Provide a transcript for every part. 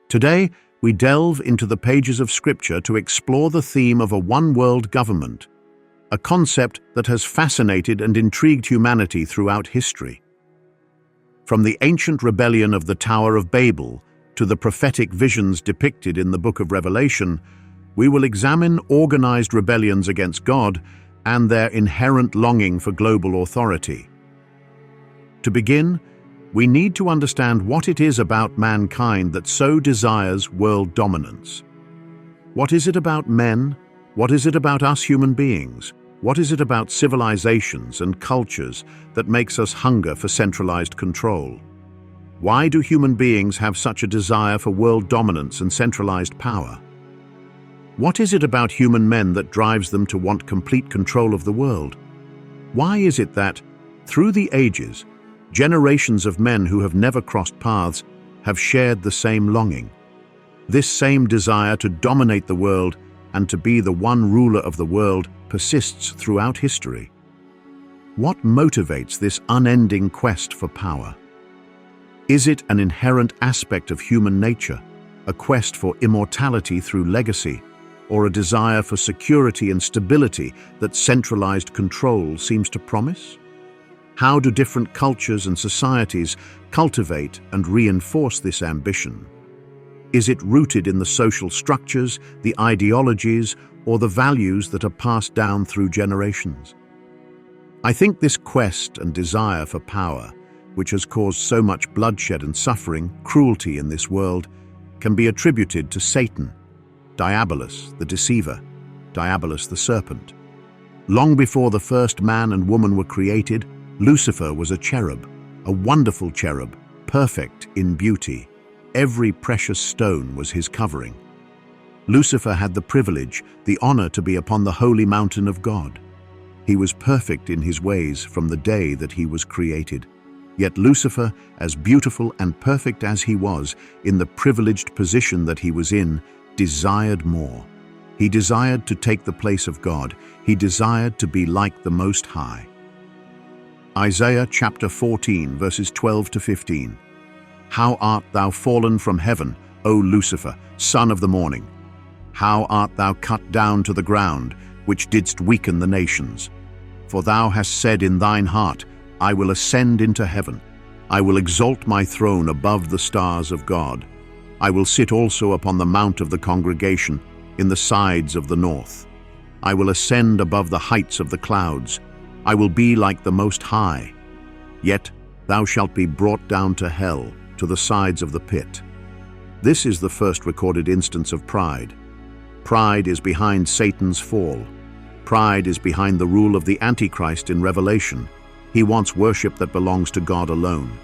Today, we delve into the pages of Scripture to explore the theme of a one-world government, a concept that has fascinated and intrigued humanity throughout history. From the ancient rebellion of the Tower of Babel to the prophetic visions depicted in the Book of Revelation, we will examine organized rebellions against God and their inherent longing for global authority. To begin, we need to understand what it is about mankind that so desires world dominance. What is it about men? What is it about us human beings? What is it about civilizations and cultures that makes us hunger for centralized control? Why do human beings have such a desire for world dominance and centralized power? What is it about human men that drives them to want complete control of the world? Why is it that, through the ages, generations of men who have never crossed paths have shared the same longing? This same desire to dominate the world and to be the one ruler of the world persists throughout history. What motivates this unending quest for power? Is it an inherent aspect of human nature, a quest for immortality through legacy, or a desire for security and stability that centralized control seems to promise? How do different cultures and societies cultivate and reinforce this ambition? Is it rooted in the social structures, the ideologies, or the values that are passed down through generations? I think this quest and desire for power, which has caused so much bloodshed and suffering, cruelty in this world, can be attributed to Satan, Diabolus, the deceiver, Diabolus the serpent. Long before the first man and woman were created, Lucifer was a cherub, a wonderful cherub, perfect in beauty. Every precious stone was his covering. Lucifer had the privilege, the honor to be upon the holy mountain of God. He was perfect in his ways from the day that he was created. Yet Lucifer, as beautiful and perfect as he was, in the privileged position that he was in, desired more. He desired to take the place of God. He desired to be like the Most High. Isaiah chapter 14, verses 12 to 15. How art thou fallen from heaven, O Lucifer, son of the morning? How art thou cut down to the ground, which didst weaken the nations? For thou hast said in thine heart, I will ascend into heaven. I will exalt my throne above the stars of God. I will sit also upon the mount of the congregation, in the sides of the north. I will ascend above the heights of the clouds. I will be like the Most High. Yet thou shalt be brought down to hell, to the sides of the pit. This is the first recorded instance of pride. Pride is behind Satan's fall. Pride is behind the rule of the Antichrist in Revelation. He wants worship that belongs to God alone.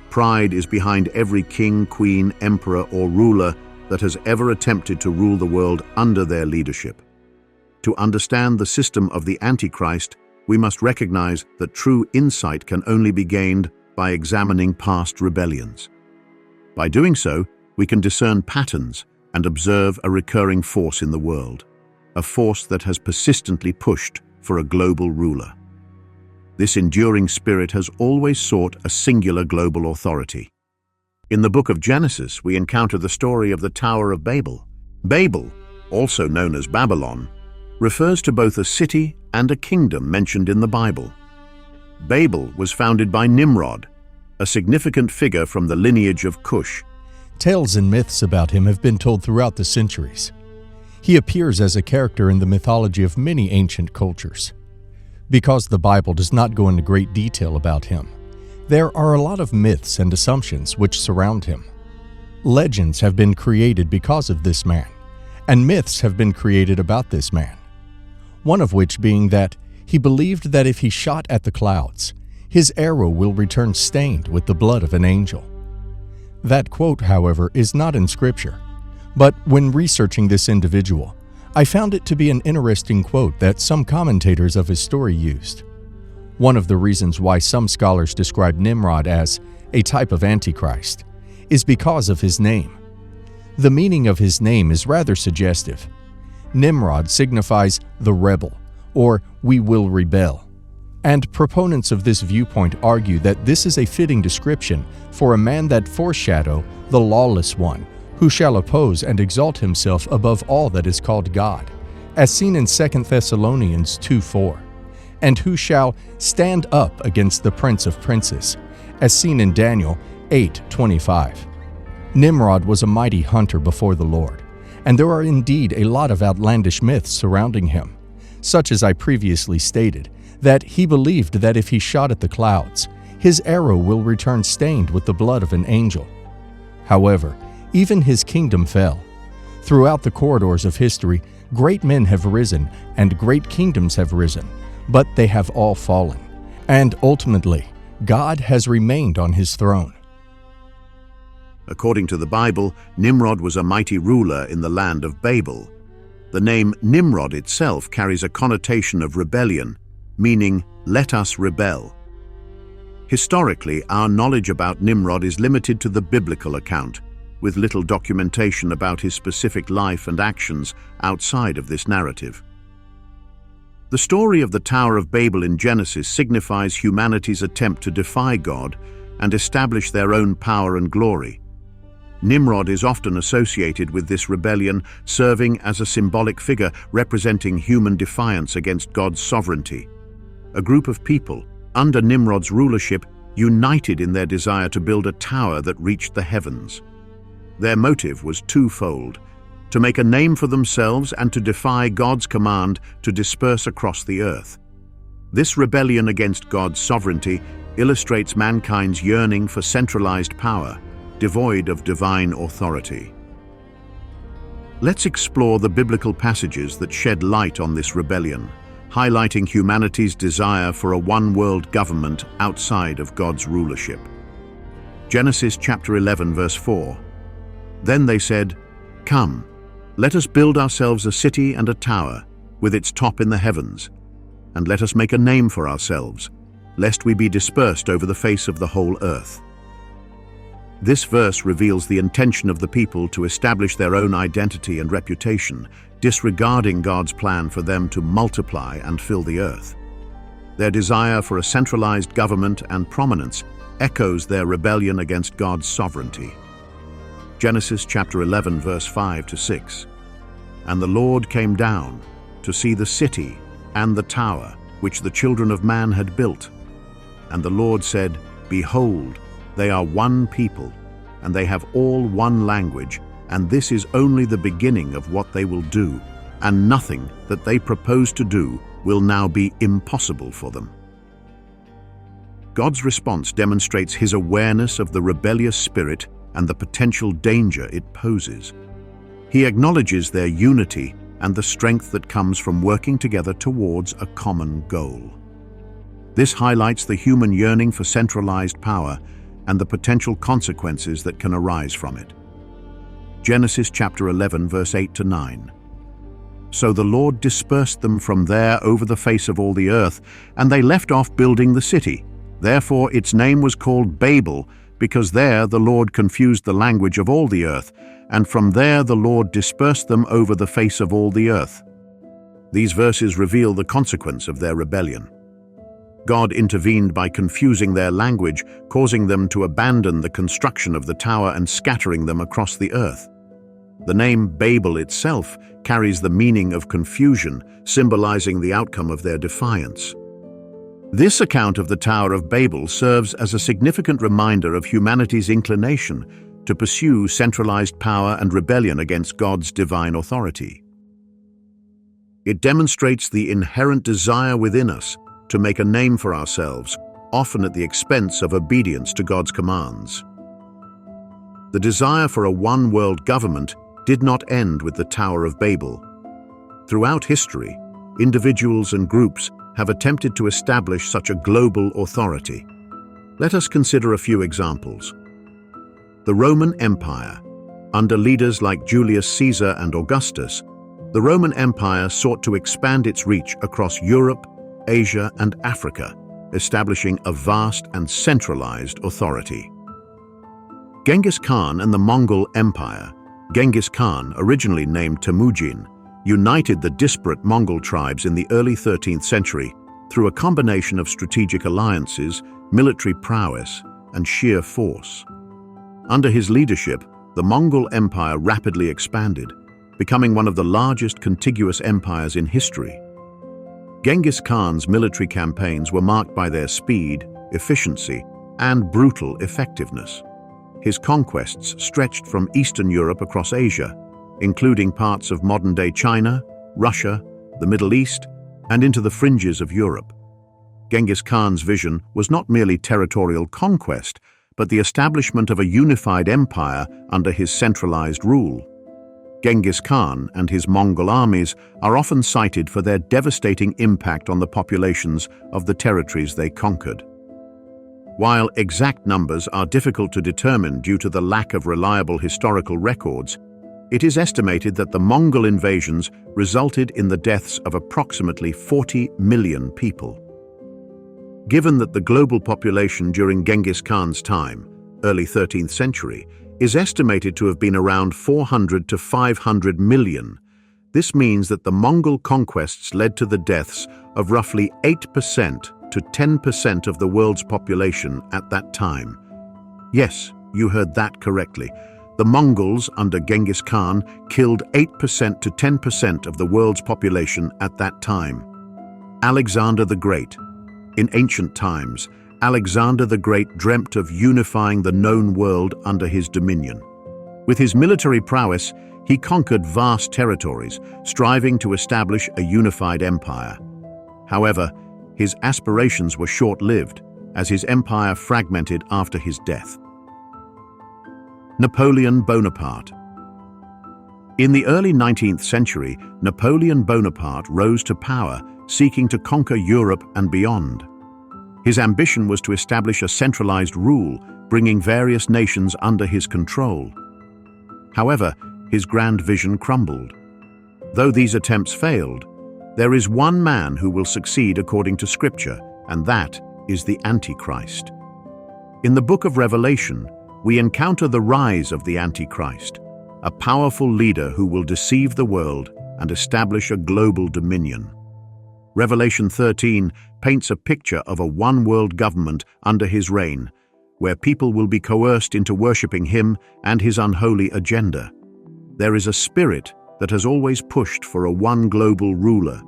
Pride is behind every king, queen, emperor, or ruler that has ever attempted to rule the world under their leadership. To understand the system of the Antichrist, we must recognize that true insight can only be gained by examining past rebellions. By doing so, we can discern patterns and observe a recurring force in the world, a force that has persistently pushed for a global ruler. This enduring spirit has always sought a singular global authority. In the book of Genesis, we encounter the story of the Tower of Babel. Babel, also known as Babylon, refers to both a city and a kingdom mentioned in the Bible. Babel was founded by Nimrod, a significant figure from the lineage of Cush. Tales and myths about him have been told throughout the centuries. He appears as a character in the mythology of many ancient cultures. Because the Bible does not go into great detail about him, there are a lot of myths and assumptions which surround him. Legends have been created because of this man, and myths have been created about this man. One of which being that he believed that if he shot at the clouds, his arrow will return stained with the blood of an angel. That quote, however, is not in Scripture, but when researching this individual, I found it to be an interesting quote that some commentators of his story used. One of the reasons why some scholars describe Nimrod as a type of Antichrist is because of his name. The meaning of his name is rather suggestive. Nimrod signifies the rebel, or we will rebel. And proponents of this viewpoint argue that this is a fitting description for a man that foreshadow the lawless one, Who shall oppose and exalt himself above all that is called God, as seen in 2 Thessalonians 2:4? And who shall stand up against the Prince of Princes, as seen in Daniel 8:25? Nimrod was a mighty hunter before the Lord, and there are indeed a lot of outlandish myths surrounding him, such as I previously stated, that he believed that if he shot at the clouds, his arrow will return stained with the blood of an angel. However, even his kingdom fell. Throughout the corridors of history, great men have risen and great kingdoms have risen, but they have all fallen. And ultimately, God has remained on his throne. According to the Bible, Nimrod was a mighty ruler in the land of Babel. The name Nimrod itself carries a connotation of rebellion, meaning, "let us rebel." Historically, our knowledge about Nimrod is limited to the biblical account, with little documentation about his specific life and actions outside of this narrative. The story of the Tower of Babel in Genesis signifies humanity's attempt to defy God and establish their own power and glory. Nimrod is often associated with this rebellion, serving as a symbolic figure representing human defiance against God's sovereignty. A group of people, under Nimrod's rulership, united in their desire to build a tower that reached the heavens. Their motive was twofold: to make a name for themselves and to defy God's command to disperse across the earth. This rebellion against God's sovereignty illustrates mankind's yearning for centralized power, devoid of divine authority. Let's explore the biblical passages that shed light on this rebellion, highlighting humanity's desire for a one-world government outside of God's rulership. Genesis chapter 11, verse 4. Then they said, "Come, let us build ourselves a city and a tower, with its top in the heavens, and let us make a name for ourselves, lest we be dispersed over the face of the whole earth." This verse reveals the intention of the people to establish their own identity and reputation, disregarding God's plan for them to multiply and fill the earth. Their desire for a centralized government and prominence echoes their rebellion against God's sovereignty. Genesis chapter 11, verse 5 to 6. And the Lord came down to see the city and the tower which the children of man had built. And the Lord said, "Behold, they are one people, and they have all one language, and this is only the beginning of what they will do, and nothing that they propose to do will now be impossible for them." God's response demonstrates his awareness of the rebellious spirit and the potential danger it poses. He acknowledges their unity and the strength that comes from working together towards a common goal. This highlights the human yearning for centralized power and the potential consequences that can arise from it. Genesis chapter 11, verse 8 to 9. So the Lord dispersed them from there over the face of all the earth, and they left off building the city. Therefore its name was called Babel, because there the Lord confused the language of all the earth, and from there the Lord dispersed them over the face of all the earth. These verses reveal the consequence of their rebellion. God intervened by confusing their language, causing them to abandon the construction of the tower and scattering them across the earth. The name Babel itself carries the meaning of confusion, symbolizing the outcome of their defiance. This account of the Tower of Babel serves as a significant reminder of humanity's inclination to pursue centralized power and rebellion against God's divine authority. It demonstrates the inherent desire within us to make a name for ourselves, often at the expense of obedience to God's commands. The desire for a one-world government did not end with the Tower of Babel. Throughout history, individuals and groups have attempted to establish such a global authority. Let us consider a few examples. The Roman Empire. Under leaders like Julius Caesar and Augustus, the Roman Empire sought to expand its reach across Europe, Asia, and Africa, establishing a vast and centralized authority. Genghis Khan and the Mongol Empire. Genghis Khan, originally named Temujin, united the disparate Mongol tribes in the early 13th century through a combination of strategic alliances, military prowess, and sheer force. Under his leadership, the Mongol Empire rapidly expanded, becoming one of the largest contiguous empires in history. Genghis Khan's military campaigns were marked by their speed, efficiency, and brutal effectiveness. His conquests stretched from Eastern Europe across Asia, including parts of modern-day China, Russia, the Middle East, and into the fringes of Europe. Genghis Khan's vision was not merely territorial conquest, but the establishment of a unified empire under his centralized rule. Genghis Khan and his Mongol armies are often cited for their devastating impact on the populations of the territories they conquered. While exact numbers are difficult to determine due to the lack of reliable historical records, it is estimated that the Mongol invasions resulted in the deaths of approximately 40 million people. Given that the global population during Genghis Khan's time, early 13th century, is estimated to have been around 400 to 500 million, this means that the Mongol conquests led to the deaths of roughly 8% to 10% of the world's population at that time. Yes, you heard that correctly. The Mongols under Genghis Khan killed 8% to 10% of the world's population at that time. Alexander the Great. In ancient times, Alexander the Great dreamt of unifying the known world under his dominion. With his military prowess, he conquered vast territories, striving to establish a unified empire. However, his aspirations were short-lived, as his empire fragmented after his death. Napoleon Bonaparte. In the early 19th century, Napoleon Bonaparte rose to power, seeking to conquer Europe and beyond. His ambition was to establish a centralized rule, bringing various nations under his control. However, his grand vision crumbled. Though these attempts failed, there is one man who will succeed according to Scripture, and that is the Antichrist. In the book of Revelation, we encounter the rise of the Antichrist, a powerful leader who will deceive the world and establish a global dominion. Revelation 13 paints a picture of a one-world government under his reign, where people will be coerced into worshipping him and his unholy agenda. There is a spirit that has always pushed for a one global ruler.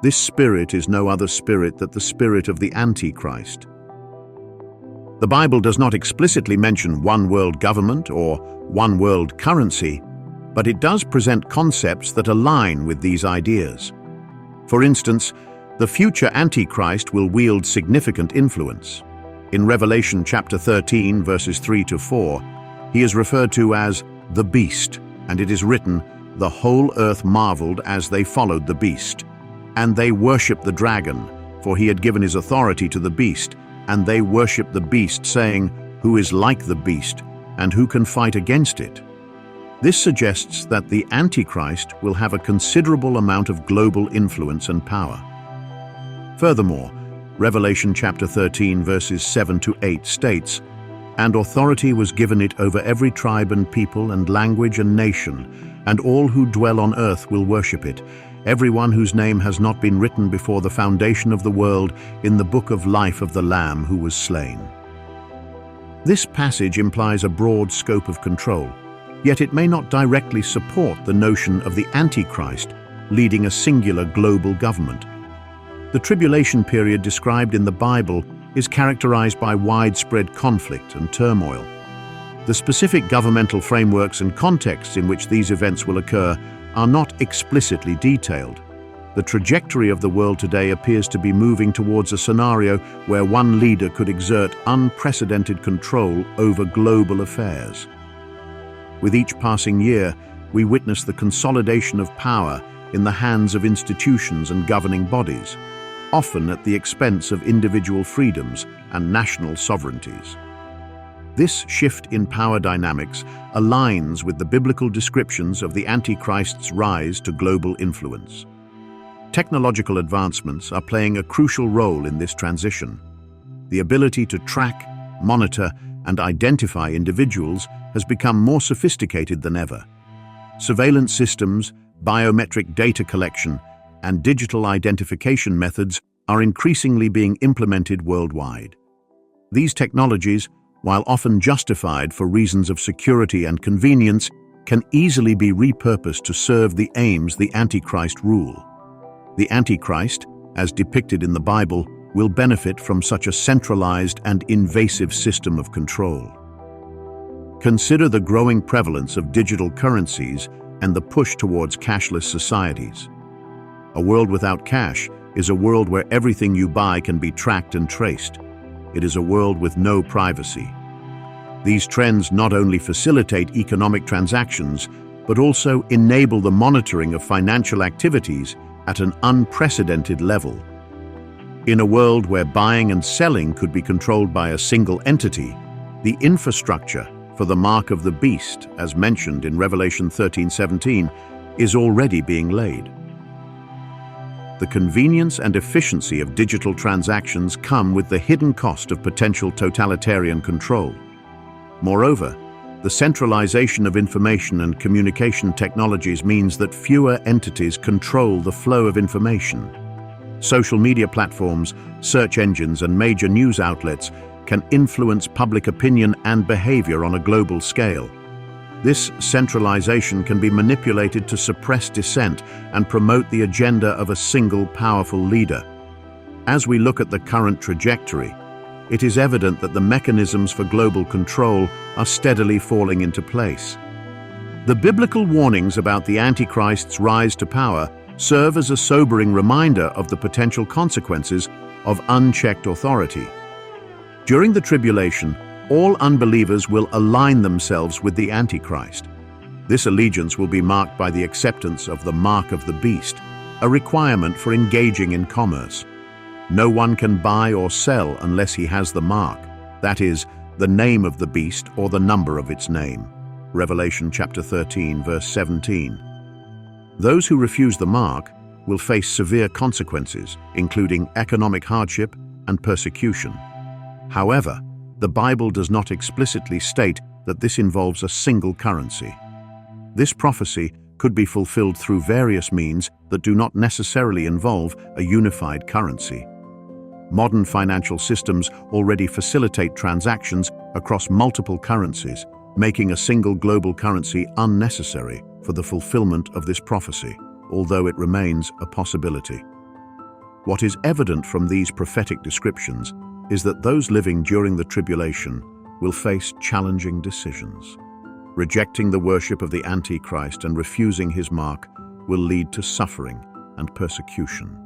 This spirit is no other spirit than the spirit of the Antichrist. The Bible does not explicitly mention one world government or one world currency, but it does present concepts that align with these ideas. For instance, the future Antichrist will wield significant influence. In Revelation chapter 13, verses 3 to 4, he is referred to as the beast, and it is written, "The whole earth marveled as they followed the beast. And they worshipped the dragon, for he had given his authority to the beast, and they worshipped the beast, saying, 'Who is like the beast, and who can fight against it?'" This suggests that the Antichrist will have a considerable amount of global influence and power. Furthermore, Revelation chapter 13 verses 7 to 8 states, "And authority was given it over every tribe and people and language and nation, and all who dwell on earth will worship it, everyone whose name has not been written before the foundation of the world in the book of life of the Lamb who was slain." This passage implies a broad scope of control, yet it may not directly support the notion of the Antichrist leading a singular global government. The tribulation period described in the Bible is characterized by widespread conflict and turmoil. The specific governmental frameworks and contexts in which these events will occur are not explicitly detailed. The trajectory of the world today appears to be moving towards a scenario where one leader could exert unprecedented control over global affairs. With each passing year, we witness the consolidation of power in the hands of institutions and governing bodies, often at the expense of individual freedoms and national sovereignties. This shift in power dynamics aligns with the biblical descriptions of the Antichrist's rise to global influence. Technological advancements are playing a crucial role in this transition. The ability to track, monitor, and identify individuals has become more sophisticated than ever. Surveillance systems, biometric data collection, and digital identification methods are increasingly being implemented worldwide. These technologies, while often justified for reasons of security and convenience, can easily be repurposed to serve the aims the Antichrist rule. The Antichrist, as depicted in the Bible, will benefit from such a centralized and invasive system of control. Consider the growing prevalence of digital currencies and the push towards cashless societies. A world without cash is a world where everything you buy can be tracked and traced. It is a world with no privacy. These trends not only facilitate economic transactions, but also enable the monitoring of financial activities at an unprecedented level. In a world where buying and selling could be controlled by a single entity, the infrastructure for the mark of the beast, as mentioned in Revelation 13:17, is already being laid. The convenience and efficiency of digital transactions come with the hidden cost of potential totalitarian control. Moreover, the centralization of information and communication technologies means that fewer entities control the flow of information. Social media platforms, search engines, and major news outlets can influence public opinion and behavior on a global scale. This centralization can be manipulated to suppress dissent and promote the agenda of a single powerful leader. As we look at the current trajectory, it is evident that the mechanisms for global control are steadily falling into place. The biblical warnings about the Antichrist's rise to power serve as a sobering reminder of the potential consequences of unchecked authority. During the tribulation, all unbelievers will align themselves with the Antichrist. This allegiance will be marked by the acceptance of the mark of the beast, a requirement for engaging in commerce. No one can buy or sell unless he has the mark, that is, the name of the beast or the number of its name. Revelation chapter 13, verse 17. Those who refuse the mark will face severe consequences, including economic hardship and persecution. However, the Bible does not explicitly state that this involves a single currency. This prophecy could be fulfilled through various means that do not necessarily involve a unified currency. Modern financial systems already facilitate transactions across multiple currencies, making a single global currency unnecessary for the fulfillment of this prophecy, although it remains a possibility. What is evident from these prophetic descriptions is that those living during the tribulation will face challenging decisions. Rejecting the worship of the Antichrist and refusing his mark will lead to suffering and persecution.